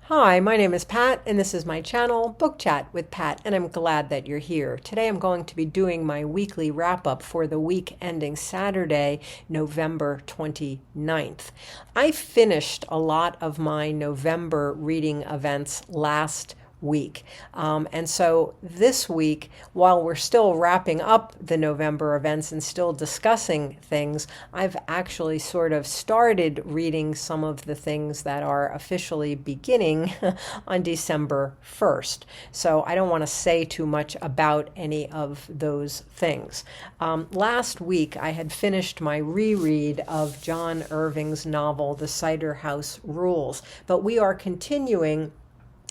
Hi, my name is Pat, and this is my channel, Book Chat with Pat, and I'm glad that you're here. Today I'm going to be doing my weekly wrap-up for the week ending Saturday, November 29th. I finished a lot of my November reading events last week. And so this week, while we're still wrapping up the November events and still discussing things, I've actually sort of started reading some of the things that are officially beginning on December 1st. So I don't want to say too much about any of those things. Last week, I had finished my reread of John Irving's novel, The Cider House Rules, but we are continuing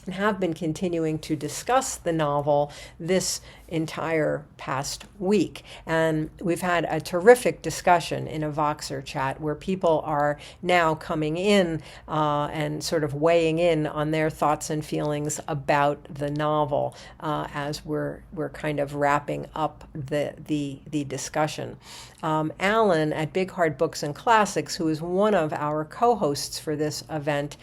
and have been continuing to discuss the novel this entire past week. And we've had a terrific discussion in a Voxer chat where people are now coming in and sort of weighing in on their thoughts and feelings about the novel as we're kind of wrapping up the discussion. Alan at Big Hard Books and Classics, who is one of our co-hosts for this event,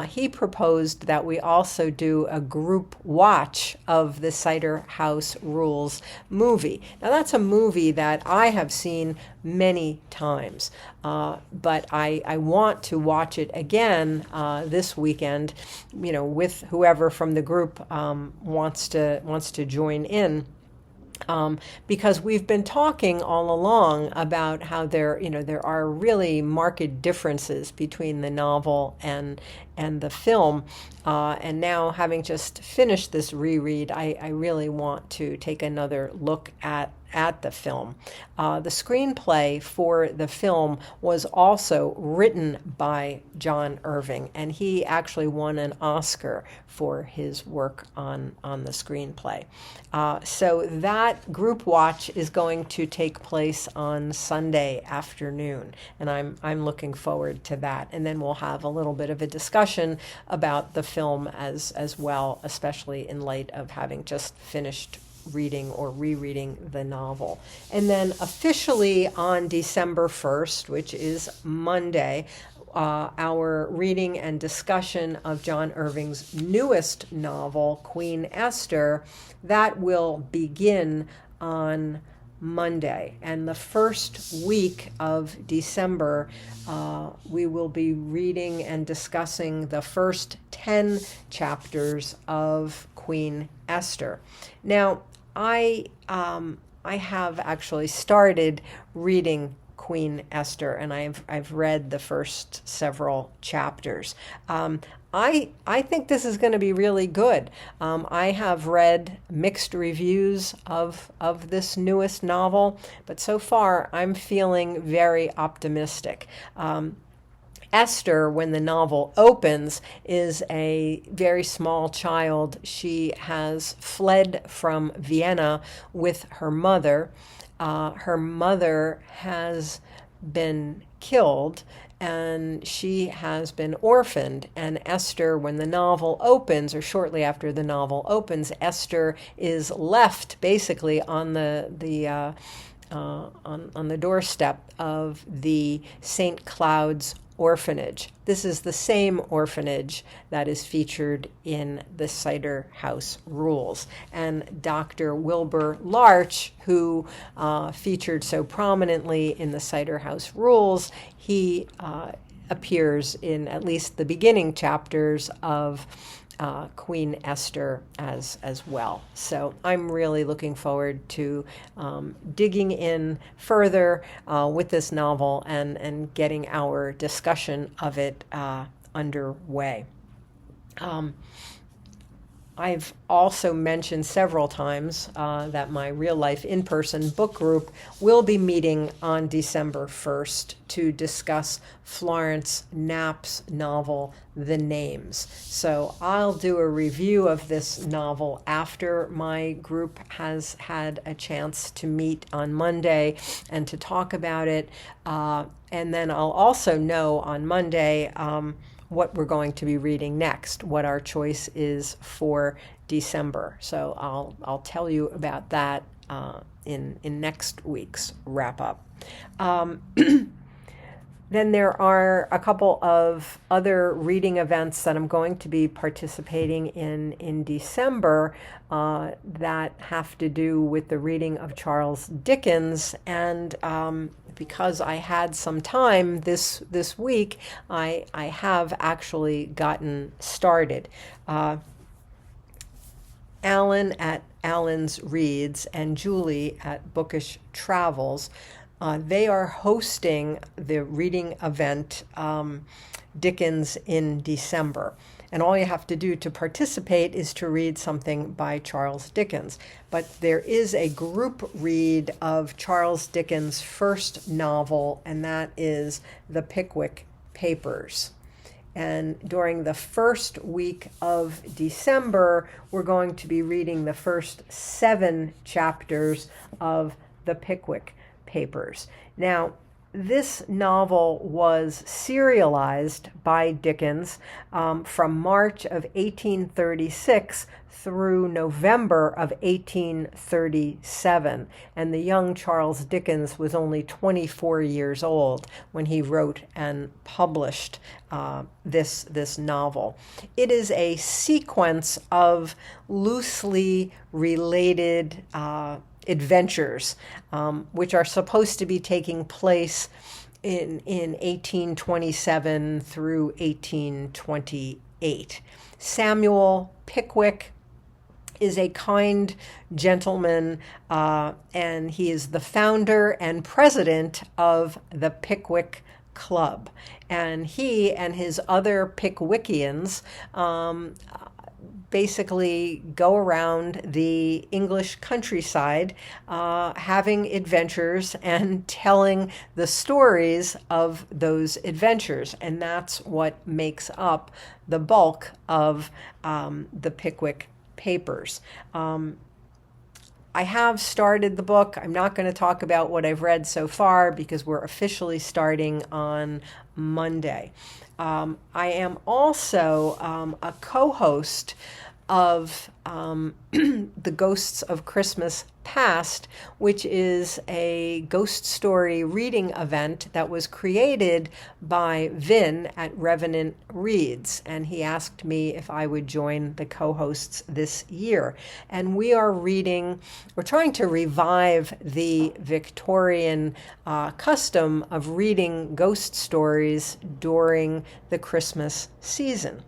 he proposed that we also do a group watch of the Cider House Rules movie. Now that's a movie that I have seen many times, but I want to watch it again this weekend, with whoever from the group wants to join in. Because we've been talking all along about how there are really marked differences between the novel and the film. And now, having just finished this reread, I really want to take another look at the film. The screenplay for the film was also written by John Irving, and he actually won an Oscar for his work on the screenplay. So that group watch is going to take place on Sunday afternoon, and I'm looking forward to that. And then we'll have a little bit of a discussion about the film as well, especially in light of having just finished reading or rereading the novel. And then officially on December 1st, which is Monday, our reading and discussion of John Irving's newest novel, Queen Esther, that will begin on Monday. And the first week of December, we will be reading and discussing the first 10 chapters of Queen Esther. Now, I have actually started reading Queen Esther, and I've read the first several chapters. I think this is going to be really good. I have read mixed reviews of this newest novel, but so far I'm feeling very optimistic. Esther, when the novel opens, is a very small child. She has fled from Vienna with her mother. Her mother has been killed, and she has been orphaned. And Esther, when the novel opens, or shortly after the novel opens, Esther is left basically on the doorstep of the St. Cloud's orphanage. This is the same orphanage that is featured in the Cider House Rules. And Dr. Wilbur Larch, who featured so prominently in the Cider House Rules, he appears in at least the beginning chapters of Queen Esther as well. So I'm really looking forward to digging in further with this novel and getting our discussion of it underway. I've also mentioned several times that my real-life in-person book group will be meeting on December 1st to discuss Florence Knapp's novel, The Names. So I'll do a review of this novel after my group has had a chance to meet on Monday and to talk about it. And then I'll also know on Monday what we're going to be reading next, what our choice is for December. So I'll tell you about that in next week's wrap up. Then there are a couple of other reading events that I'm going to be participating in December that have to do with the reading of Charles Dickens. And because I had some time this week, I have actually gotten started. Alan at AlansReads and Julie at Bookish Travels, they are hosting the reading event Dickens in December. And all you have to do to participate is to read something by Charles Dickens. But there is a group read of Charles Dickens' first novel, and that is The Pickwick Papers. And during the first week of December, we're going to be reading the first 7 chapters of The Pickwick Papers. Now, this novel was serialized by Dickens from March of 1836 through November of 1837. And the young Charles Dickens was only 24 years old when he wrote and published this novel. It is a sequence of loosely related adventures, which are supposed to be taking place in 1827 through 1828. Samuel Pickwick is a kind gentleman, and he is the founder and president of the Pickwick Club. And he and his other Pickwickians basically go around the English countryside having adventures and telling the stories of those adventures. And that's what makes up the bulk of the Pickwick Papers. I have started the book. I'm not going to talk about what I've read so far because we're officially starting on Monday. I am also a co-host of The Ghosts of Christmas Past, which is a ghost story reading event that was created by Vin at Revenant Reads. And he asked me if I would join the co-hosts this year. And we're trying to revive the Victorian custom of reading ghost stories during the Christmas season.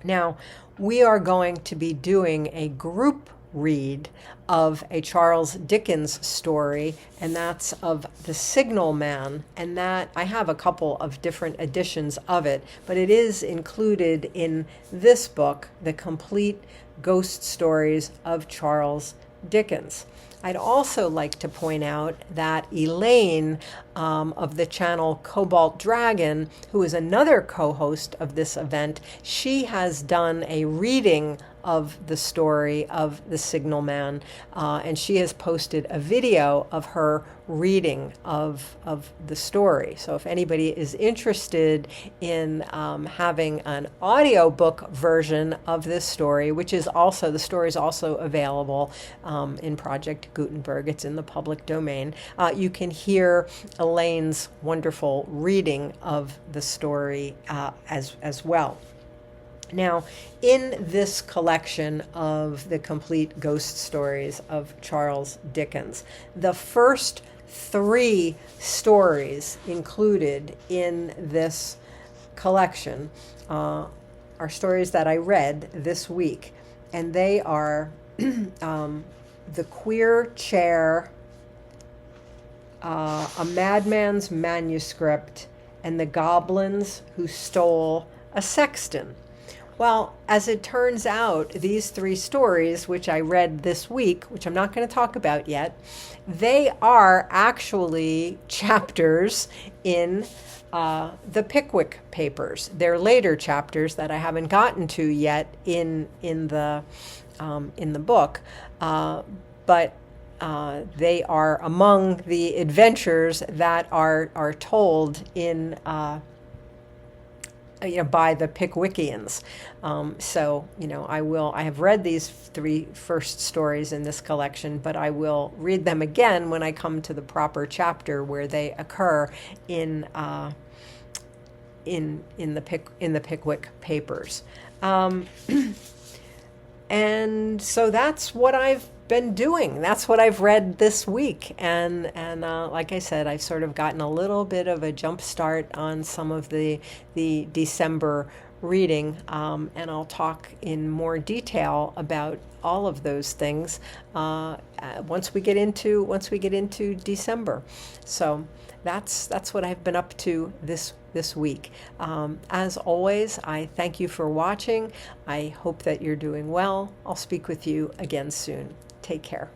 Now, we are going to be doing a group read of a Charles Dickens story, and that's of The Signal Man. And that I have a couple of different editions of it, but it is included in this book, The Complete Ghost Stories of Charles Dickens. I'd also like to point out that Elaine of the channel Cobalt Dragon, who is another co-host of this event, she has done a reading of the story of The Signal Man, and she has posted a video of her reading of the story. So if anybody is interested in having an audiobook version of this story, which is also, the story is also available in Project Gutenberg, it's in the public domain, you can hear Elaine's wonderful reading of the story as well. Now, in this collection of the complete ghost stories of Charles Dickens, the first 3 stories included in this collection are stories that I read this week, and they are The Queer Chair, A Madman's Manuscript, and The Goblins Who Stole a Sexton. Well, as it turns out, these 3 stories, which I read this week, which I'm not going to talk about yet, they are actually chapters in the Pickwick Papers. They're later chapters that I haven't gotten to yet in the book, but they are among the adventures that are told in by the Pickwickians. So, I have read these 3 first stories in this collection, but I will read them again when I come to the proper chapter where they occur in in the Pickwick Papers. And so that's what I've been doing. That's what I've read this week. And like I said, I've sort of gotten a little bit of a jump start on some of the December reading, and I'll talk in more detail about all of those things once we get into December. So that's what I've been up to this week. As always, I thank you for watching. I hope that you're doing well. I'll speak with you again soon. Take care.